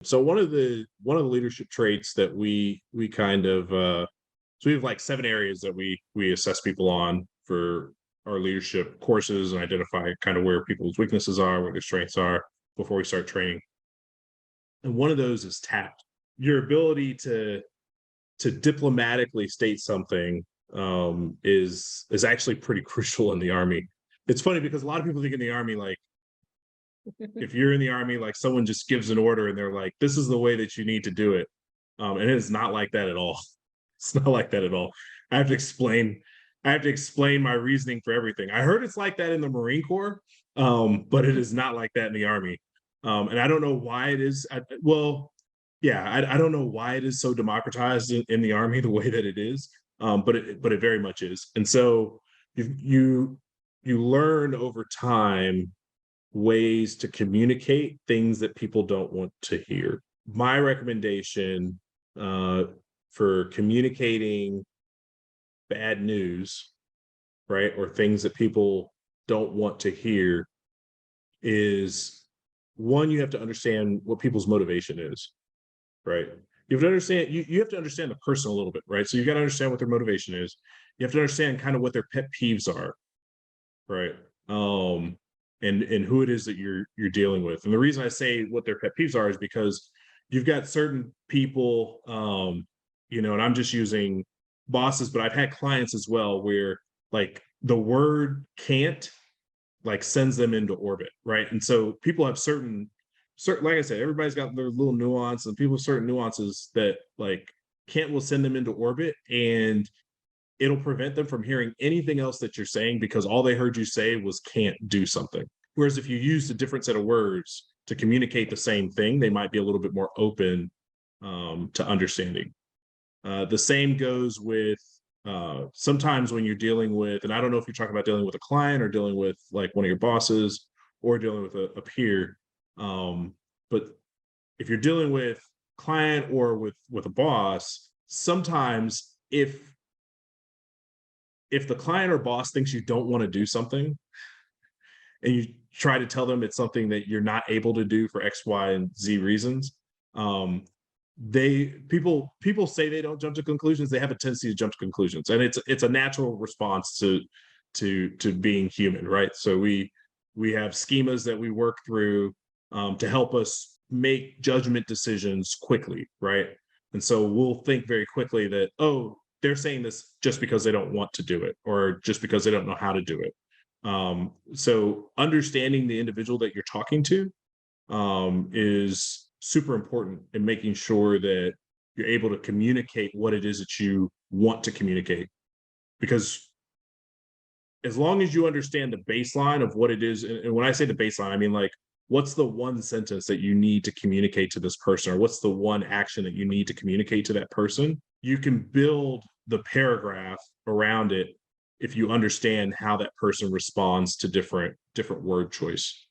So one of the leadership traits that we kind of so we have like 7 areas that we assess people on for our leadership courses and identify kind of where people's weaknesses are, where their strengths are before we start training. And one of those is tact. Your ability to diplomatically state something is actually pretty crucial in the Army. It's funny because a lot of people think in the Army, like if you're in the Army, like someone just gives an order and they're like, this is the way that you need to do it. And it is not like that at all. It's not like that at all. I have to explain, I have to explain my reasoning for everything. I heard it's like that in the Marine Corps, but it is not like that in the Army. And I don't know why it is. I don't know why it is so democratized in the Army the way that it is, but it very much is. And so you learn over time ways to communicate things that people don't want to hear. My recommendation for communicating bad news, right, or things that people don't want to hear is one, you have to understand what people's motivation is, right? You have to understand you have to understand the person a little bit, right? So you got to understand what their motivation is. You have to understand kind of what their pet peeves are, right? And who it is that you're dealing with. And the reason I say what their pet peeves are is because you've got certain people, and I'm just using bosses, but I've had clients as well where like the word can't like sends them into orbit, right? And so people have certain, like I said, everybody's got their little nuance, and people have certain nuances that like can't will send them into orbit, and it'll prevent them from hearing anything else that you're saying because all they heard you say was can't do something. Whereas if you use a different set of words to communicate the same thing, they might be a little bit more open to understanding. The same goes with sometimes when you're dealing with, and I don't know if you're talking about dealing with a client or dealing with like one of your bosses or dealing with a peer, but if you're dealing with client or with a boss, sometimes if the client or boss thinks you don't want to do something and you try to tell them it's something that you're not able to do for X, Y, and Z reasons, people say they don't jump to conclusions. They have a tendency to jump to conclusions, and it's a natural response to being human, right? So we have schemas that we work through to help us make judgment decisions quickly, right? And so we'll think very quickly that, oh, they're saying this just because they don't want to do it or just because they don't know how to do it. So understanding the individual that you're talking to is super important in making sure that you're able to communicate what it is that you want to communicate. Because as long as you understand the baseline of what it is, and when I say the baseline, I mean like, what's the one sentence that you need to communicate to this person, or what's the one action that you need to communicate to that person, you can build the paragraph around it if you understand how that person responds to different word choice.